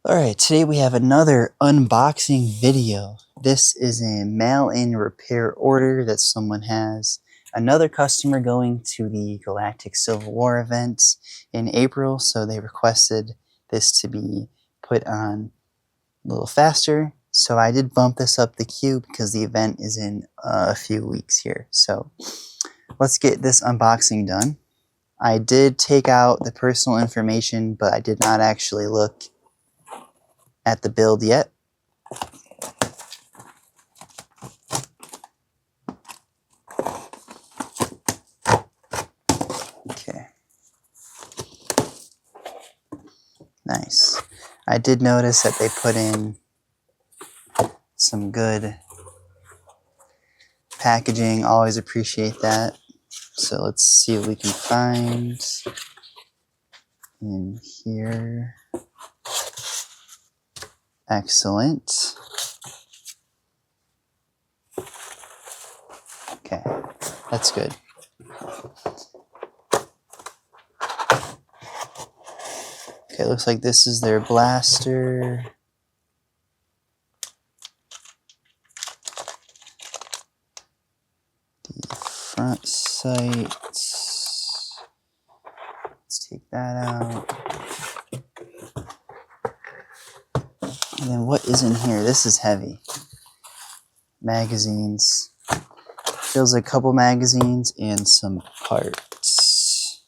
Alright, today we have another unboxing video. This is a mail-in repair order that someone has. Another customer going to the Galactic Civil War event in April, so they requested this to be put on a little faster. So I did bump this up the queue because the event is in a few weeks here. So let's get this unboxing done. I did take out the personal information, but I did not actually look at the build yet. Okay. Nice. I did notice that they put in some good packaging. Always appreciate that. So let's see what we can find in here. Excellent. Okay, that's good. Okay, looks like this is their blaster. The front sights. Let's take that out. And then what is in here? This is heavy. Magazines. Feels like a couple magazines and some parts.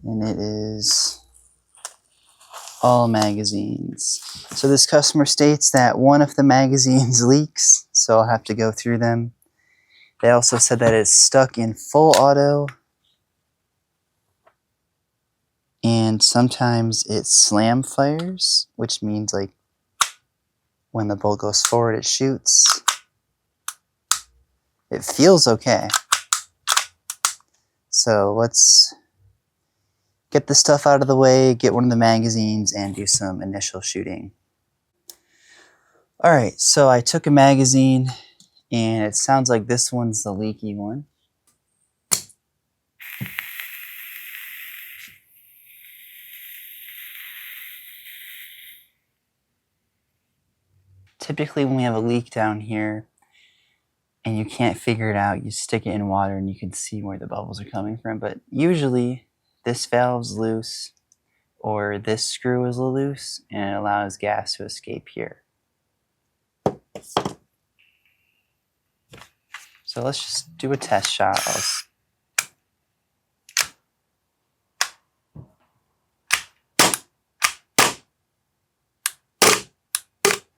And it is all magazines. So this customer states that one of the magazines leaks, so I'll have to go through them. They also said that it's stuck in full auto, and sometimes it slam fires, which means like when the bolt goes forward it shoots. It feels okay. So let's get the stuff out of the way, get one of the magazines, and do some initial shooting. Alright, so I took a magazine, and it sounds like this one's the leaky one. Typically when we have a leak down here, and you can't figure it out, you stick it in water and you can see where the bubbles are coming from. But usually this valve's loose or this screw is loose and it allows gas to escape here. So let's just do a test shot.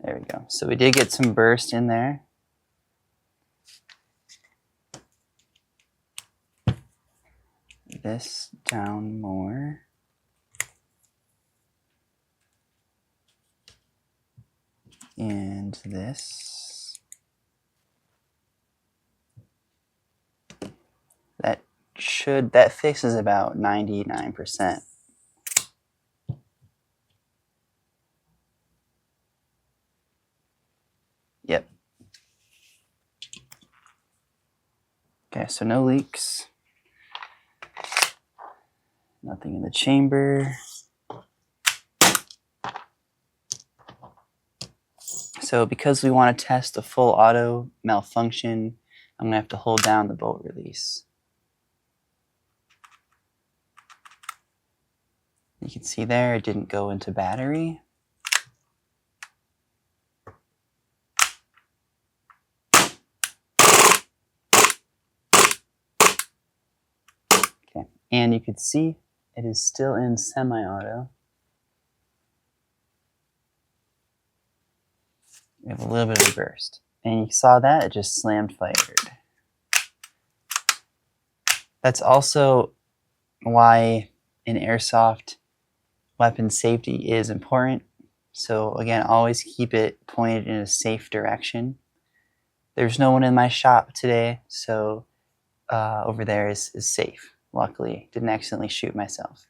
There we go. So we did get some burst in there. This down more. And this. That fixes about 99%. Yep. Okay, so no leaks. Nothing in the chamber. So because we want to test the full auto malfunction, I'm going to have to hold down the bolt release. You can see there it didn't go into battery. Okay, and you can see it is still in semi-auto. We have a little bit of a burst. And you saw that, it just slammed fired. That's also why in airsoft, weapon safety is important. So again, always keep it pointed in a safe direction. There's no one in my shop today, so over there is safe. Luckily, didn't accidentally shoot myself.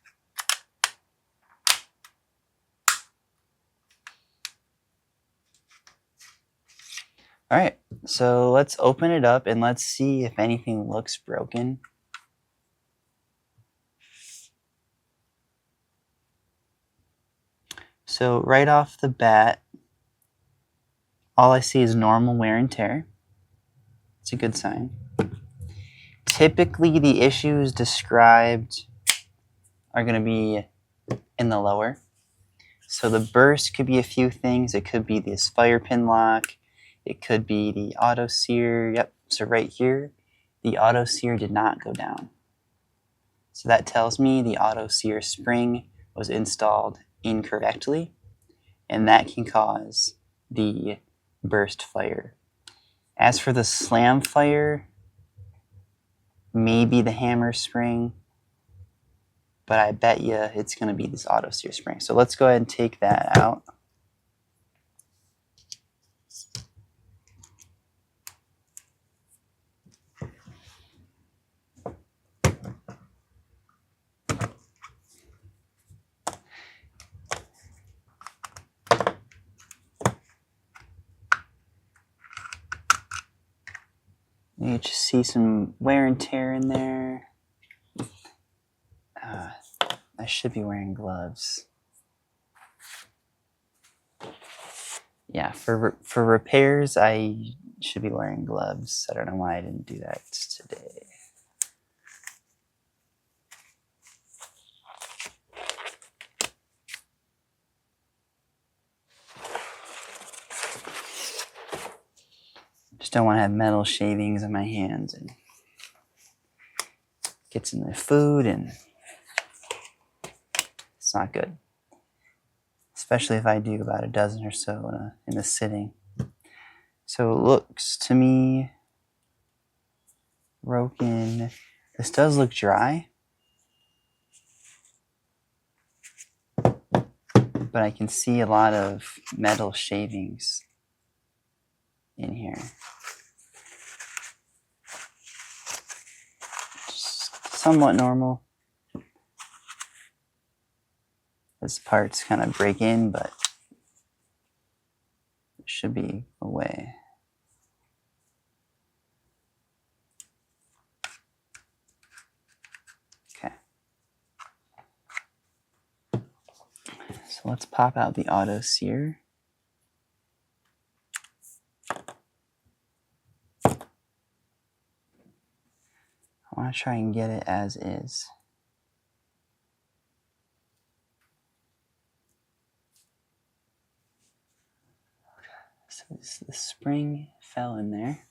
All right, so let's open it up and let's see if anything looks broken. So right off the bat, all I see is normal wear and tear. It's a good sign. Typically, the issues described are going to be in the lower. So the burst could be a few things. It could be this fire pin lock. It could be the auto sear. Yep, so right here, the auto sear did not go down. So that tells me the auto sear spring was installed incorrectly, and that can cause the burst fire. As for the slam fire, maybe the hammer spring, but I bet you it's going to be this auto sear spring. So let's go ahead and take that out. You just see some wear and tear in there. I should be wearing gloves. Yeah, for repairs, I should be wearing gloves. I don't know why I didn't do that today. Just don't want to have metal shavings on my hands and gets in the food, and it's not good. Especially if I do about a dozen or so in a sitting. So it looks to me broken. This does look dry, but I can see a lot of metal shavings in here. Just somewhat normal. This part's kind of break in, but it should be away. Okay. So let's pop out the auto sear. I want to try and get it as is. So the spring fell in there.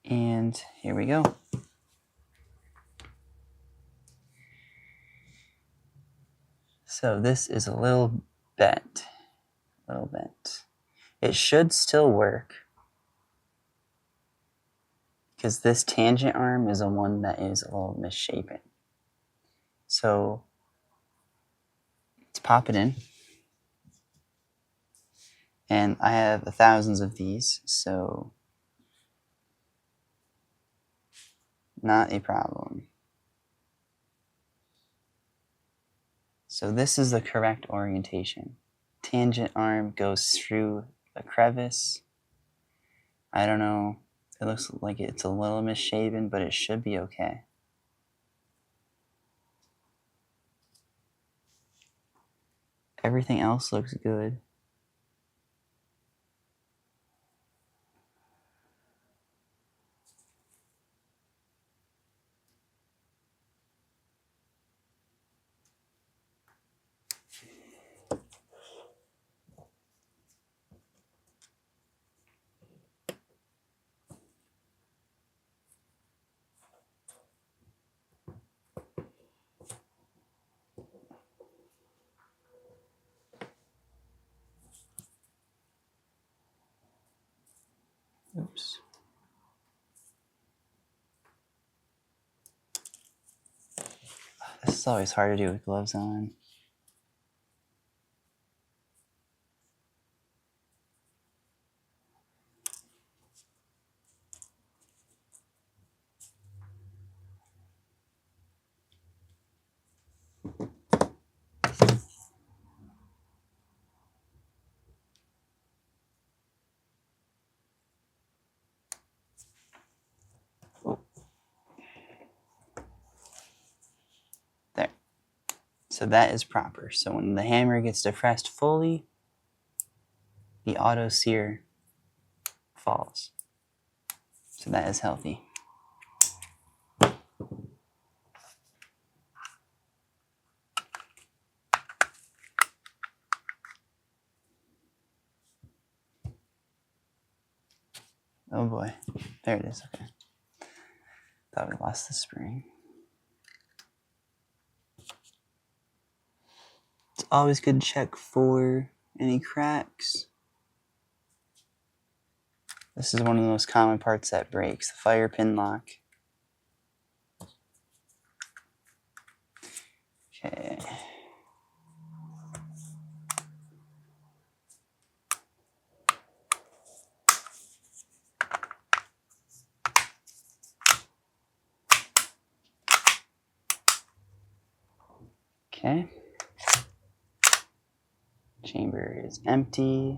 And here we go. So this is a little bent. It should still work, because this tangent arm is the one that is a little misshapen. So let's pop it in. And I have thousands of these, so not a problem. So this is the correct orientation. Tangent arm goes through the crevice. I don't know. It looks like it's a little misshapen, but it should be okay. Everything else looks good. Oops. This is always hard to do with gloves on. So that is proper. So when the hammer gets depressed fully, the auto sear falls. So that is healthy. Oh boy, there it is, okay. Thought we lost the spring. It's always good to check for any cracks. This is one of the most common parts that breaks, the fire pin lock. Okay. Okay. Chamber is empty.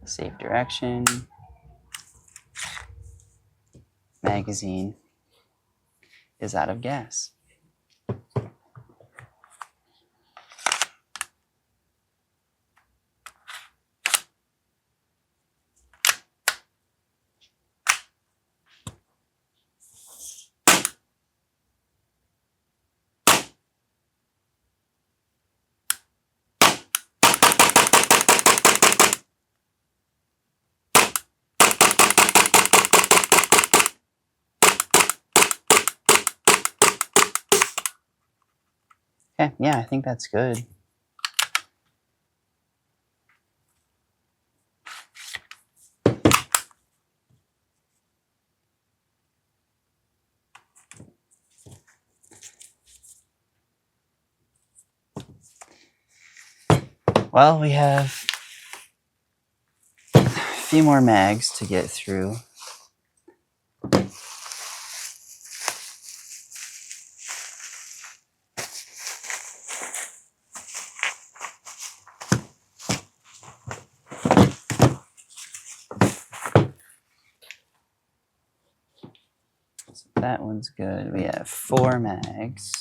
Safe direction. Magazine is out of gas. Okay, yeah, I think that's good. Well, we have a few more mags to get through. So that one's good. We have 4 mags.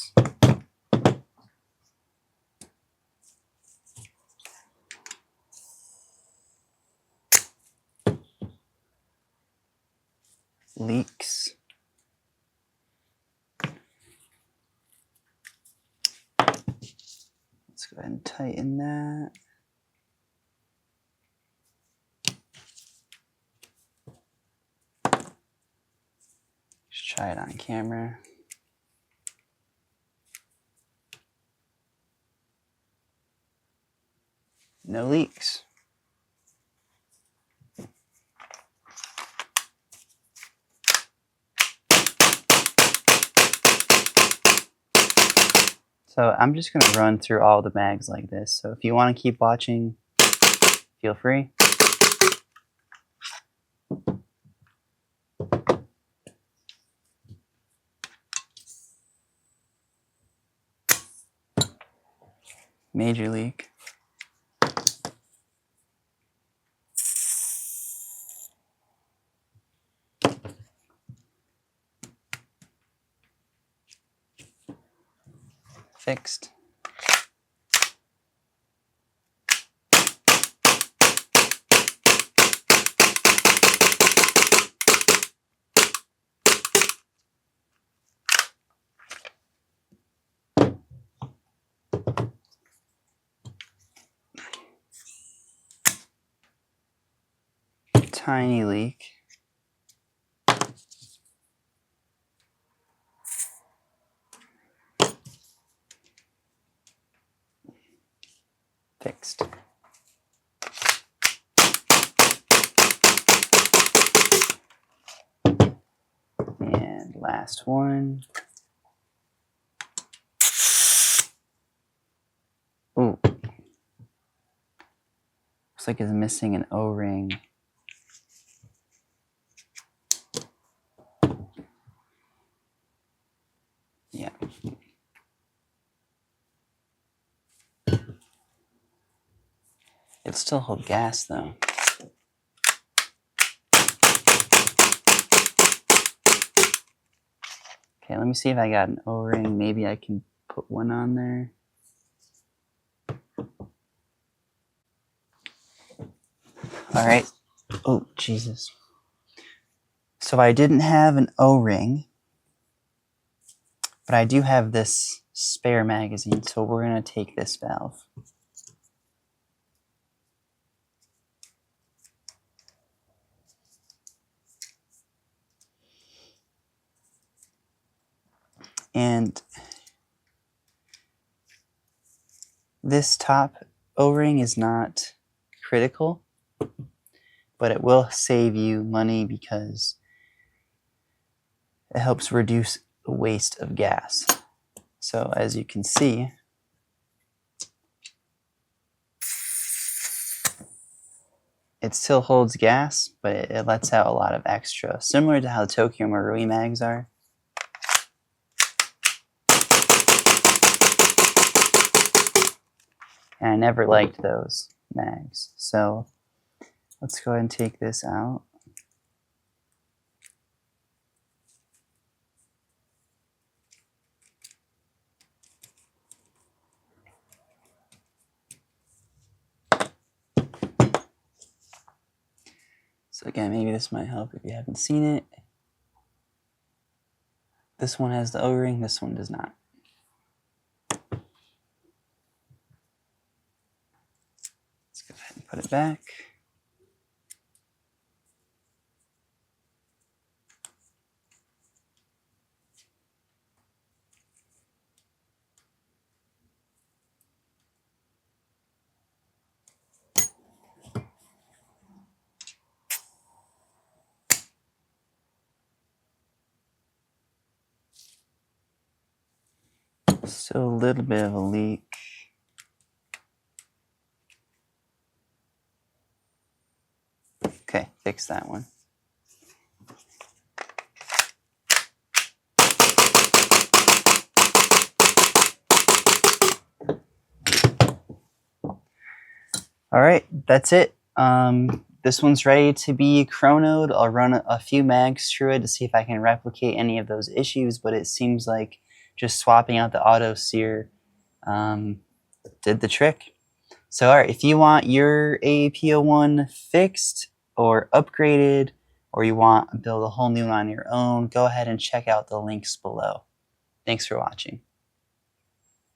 Leaks. Let's go ahead and tighten that. Just try it on camera. No leaks. So I'm just going to run through all the mags like this. So if you want to keep watching, feel free. Major leak. Fixed. Tiny leak. Fixed. And last one. Ooh. Looks like it's missing an O-ring. Yeah. It'll still hold gas though. Okay, let me see if I got an O-ring. Maybe I can put one on there. All right. Oh, Jesus. So I didn't have an O-ring, but I do have this spare magazine, so we're going to take this valve. And this top O-ring is not critical, but it will save you money because it helps reduce the waste of gas. So as you can see, it still holds gas, but it lets out a lot of extra, similar to how the Tokyo Marui mags are. And I never liked those mags. So let's go ahead and take this out. So again, maybe this might help if you haven't seen it. This one has the O-ring, this one does not. Let's go ahead and put it back. So a little bit of a leak. Okay, fix that one. All right, that's it. This one's ready to be chronoed. I'll run a few mags through it to see if I can replicate any of those issues, but it seems like just swapping out the auto sear did the trick. So, all right, if you want your AAP01 fixed or upgraded, or you want to build a whole new one on your own, go ahead and check out the links below. Thanks for watching.